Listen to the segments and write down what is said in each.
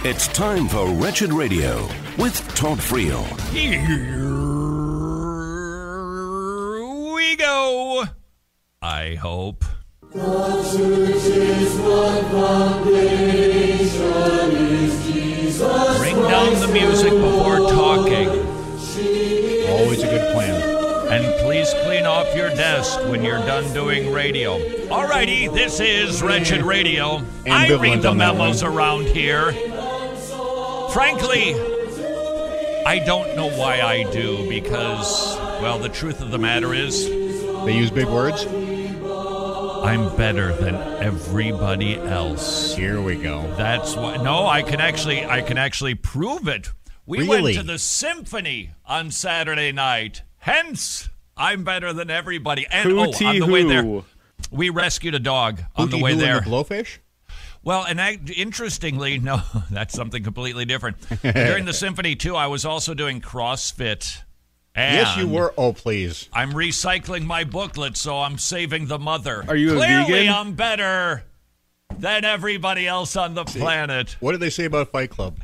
It's time for Wretched Radio with Todd Friel. Here we go. I hope. The church is one foundation, is Jesus. Bring down the music before talking. Always a good plan. And please clean off your desk when you're done doing radio. Alrighty, this is Wretched Radio. I read the memos around here. Frankly, I don't know why I do because, well, the truth of the matter is... They use big words? I'm better than everybody else. Here we go. That's why. No, I can actually prove it. We went to the symphony on Saturday night. Hence, I'm better than everybody. And on the way there, we rescued a dog on the way there. The blowfish? Well, and interestingly, no, that's something completely different. During the symphony too, I was also doing CrossFit. And yes, you were. Oh, please. I'm recycling my booklet, so I'm saving the mother. Are you Clearly, a vegan? I'm better than everybody else on the planet. What did they say about Fight Club?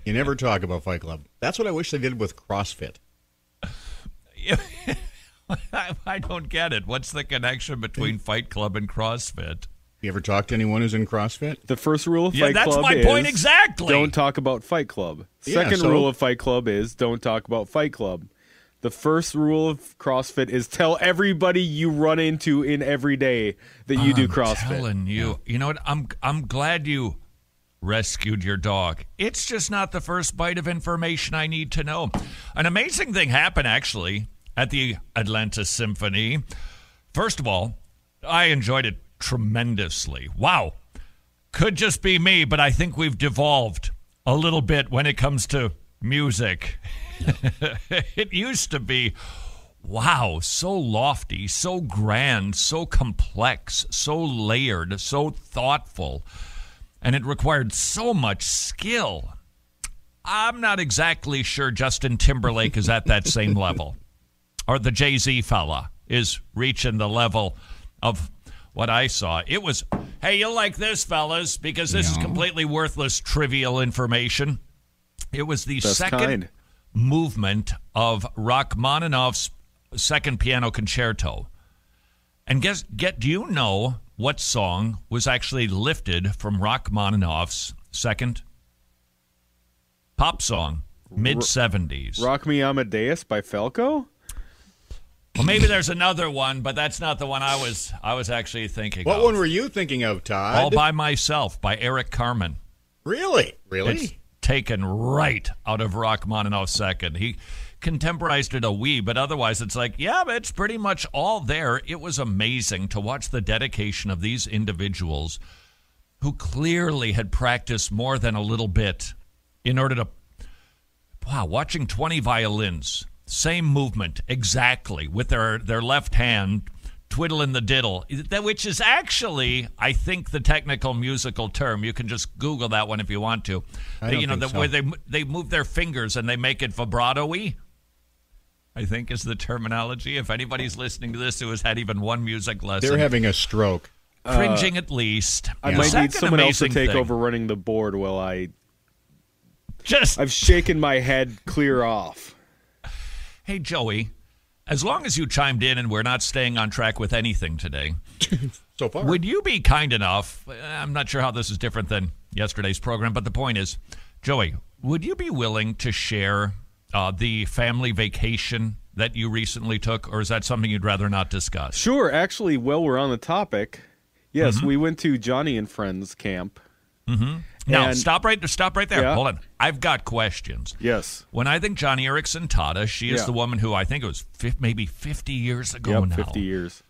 You never talk about Fight Club. That's what I wish they did with CrossFit. I don't get it. What's the connection between Fight Club and CrossFit? You ever talk to anyone who's in CrossFit? The first rule of Fight Club is... that's my point exactly. Don't talk about Fight Club. Second rule of Fight Club is don't talk about Fight Club. The first rule of CrossFit is tell everybody you run into in every day that you do CrossFit. I'm telling you. You know what? I'm glad you rescued your dog. It's just not the first bite of information I need to know. An amazing thing happened, actually, at the Atlanta Symphony. First of all, I enjoyed it tremendously. Wow. Could just be me, but I think we've devolved a little bit when it comes to music. It used to be, wow, so lofty, so grand, so complex, so layered, so thoughtful, and it required so much skill. I'm not exactly sure Justin Timberlake is at that same level, or the Jay-Z fella is reaching the level of what I saw. It was, hey, you'll like this, fellas, because this is completely worthless, trivial information. It was the second movement of Rachmaninoff's second piano concerto. And do you know what song was actually lifted from Rachmaninoff's second pop song, mid-70s? Rock Me Amadeus by Falco? Well, maybe there's another one, but that's not the one I was actually thinking of. What one were you thinking of, Todd? All by Myself by Eric Carmen. Really? It's taken right out of Rachmaninoff's second. He contemporized it a wee, but otherwise it's like, yeah, but it's pretty much all there. It was amazing to watch the dedication of these individuals who clearly had practiced more than a little bit in order to, watching 20 violins, same movement exactly with their left hand twiddling the diddle, which is actually, I think, the technical musical term. You can just Google that one if you want to. Where they move their fingers and they make it vibrato-y, I think is the terminology. If anybody's listening to this who has had even one music lesson, they're having a stroke. Cringing at least. I might need someone else to take over running the board while I've shaken my head clear off. Hey, Joey, as long as you chimed in and we're not staying on track with anything today, so far, would you be kind enough, I'm not sure how this is different than yesterday's program, but the point is, Joey, would you be willing to share the family vacation that you recently took, or is that something you'd rather not discuss? Sure. Actually, while we're on the topic, yes, we went to Johnny and Friends camp. Mm-hmm. Now, stop right there. Yeah. Hold on. I've got questions. Yes. When I think Johnny Erickson Tada, she is the woman who I think it was maybe 50 years ago now. 50 years.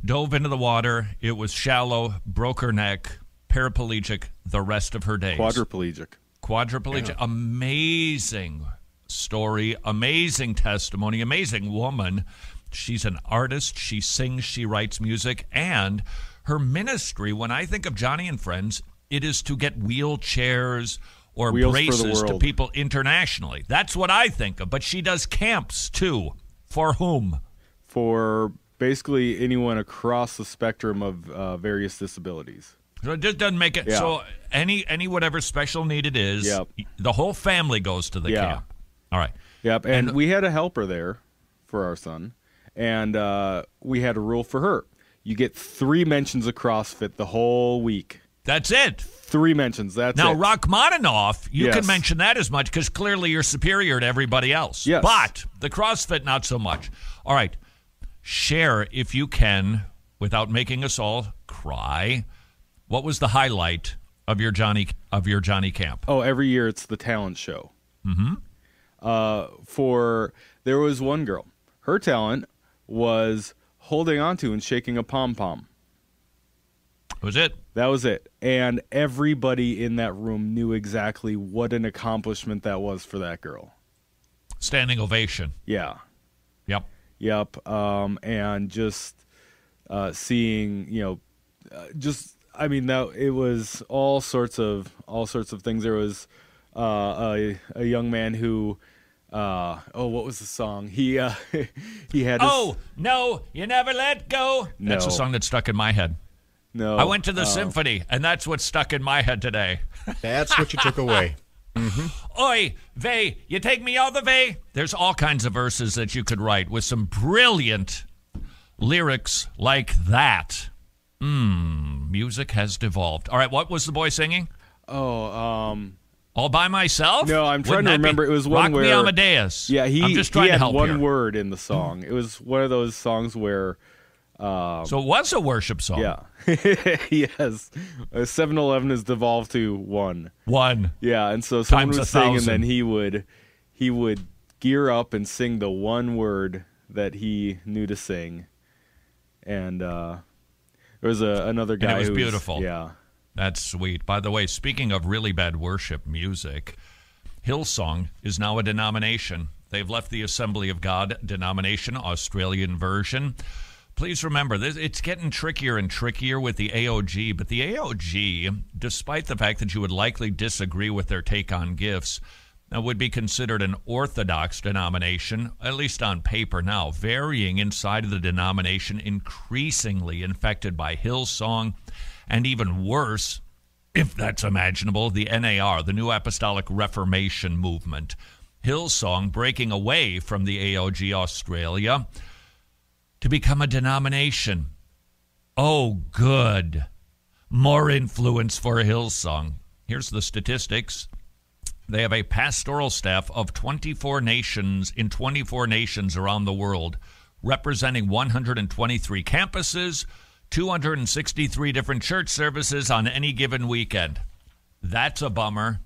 Dove into the water. It was shallow, broke her neck, paraplegic the rest of her days. Quadriplegic. Yeah. Amazing story, amazing testimony, amazing woman. She's an artist. She sings, she writes music, and her ministry, when I think of Johnny and Friends, it is to get wheelchairs or braces to people internationally. That's what I think of. But she does camps, too. For whom? For basically anyone across the spectrum of various disabilities. So it just doesn't make it. Yeah. So any whatever special need it is, Yep. the whole family goes to the camp. All right. Yep, and we had a helper there for our son, and we had a rule for her. You get 3 mentions of CrossFit the whole week. That's it. 3 mentions, that's Now, it. Rachmaninoff, you Yes. can mention that as much because clearly you're superior to everybody else. Yes. But the CrossFit, not so much. All right. Share, if you can, without making us all cry, what was the highlight of your Johnny camp? Oh, every year it's the talent show. Mm-hmm. There was one girl. Her talent was holding onto and shaking a pom-pom. Was it? That was it. And everybody in that room knew exactly what an accomplishment that was for that girl. Standing ovation. Yeah. Yep. Yep. And just seeing, that it was all sorts of things. There was a young man who what was the song? He had Oh, no, you never let go. No. That's a song that stuck in my head. No. I went to the symphony, and that's what's stuck in my head today. That's what you took away. Oi, vey, you take me all the way. There's all kinds of verses that you could write with some brilliant lyrics like that. Music has devolved. All right, what was the boy singing? All by myself? No, I'm trying Wouldn't to that be remember. It was one Rock where Me Amadeus. Yeah, I'm just trying he to had help one here. word in the song. It was one of those songs where So it was a worship song. yeah. Yes. 7-Eleven has devolved to one. One. Yeah, and so someone Times would sing, and 1,000. then he would gear up and sing the one word that he knew to sing. And there was another guy it was who beautiful. Yeah. That's sweet. By the way, speaking of really bad worship music, Hillsong is now a denomination. They've left the Assembly of God denomination, Australian version. Please remember, it's getting trickier and trickier with the AOG, but the AOG, despite the fact that you would likely disagree with their take on gifts, would be considered an orthodox denomination, at least on paper now, varying inside of the denomination, increasingly infected by Hillsong, and even worse, if that's imaginable, the NAR, the New Apostolic Reformation Movement. Hillsong breaking away from the AOG Australia to become a denomination. Oh, good. More influence for Hillsong. Here's the statistics. They have a pastoral staff of 24 nations in 24 nations around the world, representing 123 campuses, 263 different church services on any given weekend. That's a bummer.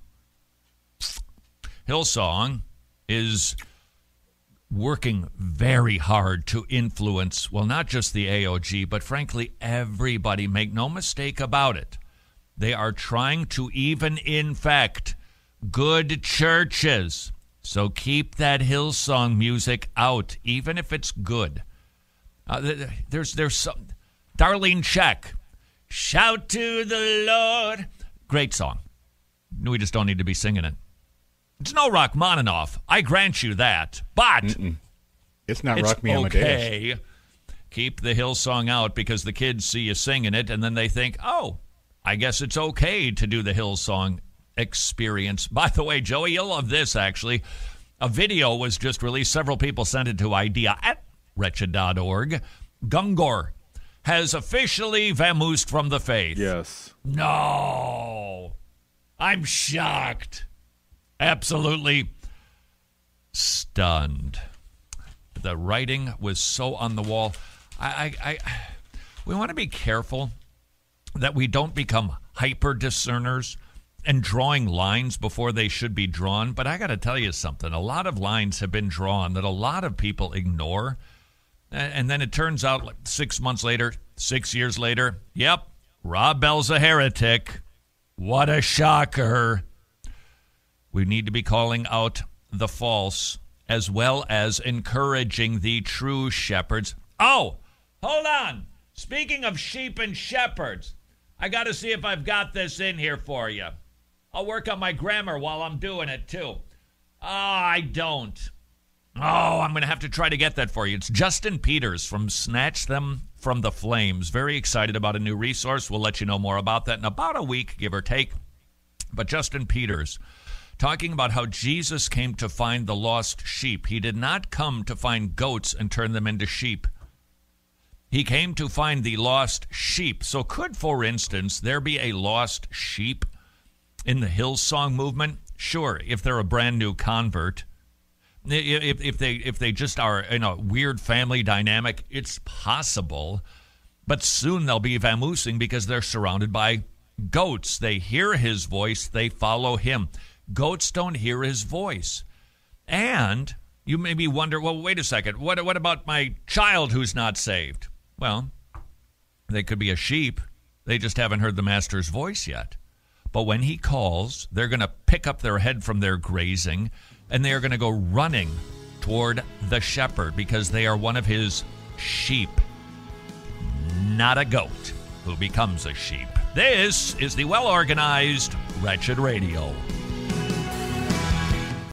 Hillsong is working very hard to influence, well, not just the AOG, but frankly, everybody. Make no mistake about it. They are trying to even infect good churches. So keep that Hillsong music out, even if it's good. There's some... Darlene Check, Shout to the Lord. Great song. We just don't need to be singing it. It's no Rachmaninoff. I grant you that. But it's not it's Rock Me Amadeus. Okay. Keep the Hillsong out because the kids see you singing it and then they think, oh, I guess it's okay to do the Hillsong experience. By the way, Joey, you'll love this, actually. A video was just released. Several people sent it to idea@wretched.org. Gungor has officially vamoosed from the faith. Yes. No. I'm shocked. Absolutely stunned. The writing was so on the wall. We want to be careful that we don't become hyper discerners and drawing lines before they should be drawn. But I got to tell you something. A lot of lines have been drawn that a lot of people ignore. And then it turns out like 6 months later, 6 years later, yep, Rob Bell's a heretic. What a shocker. We need to be calling out the false as well as encouraging the true shepherds. Oh, hold on. Speaking of sheep and shepherds, I got to see if I've got this in here for you. I'll work on my grammar while I'm doing it, too. I don't. Oh, I'm going to have to try to get that for you. It's Justin Peters from Snatch Them from the Flames. Very excited about a new resource. We'll let you know more about that in about a week, give or take. But Justin Peters, talking about how Jesus came to find the lost sheep. He did not come to find goats and turn them into sheep. He came to find the lost sheep. So could, for instance, there be a lost sheep in the Hillsong movement? Sure, if they're a brand new convert. If they just are in a weird family dynamic, it's possible. But soon they'll be vamoosing because they're surrounded by goats. They hear his voice. They follow him. Goats don't hear his voice. And you maybe wonder, well, wait a second. What about my child who's not saved? Well, they could be a sheep. They just haven't heard the master's voice yet. But when he calls, they're going to pick up their head from their grazing, and they are going to go running toward the shepherd because they are one of his sheep, not a goat who becomes a sheep. This is the well-organized Wretched Radio.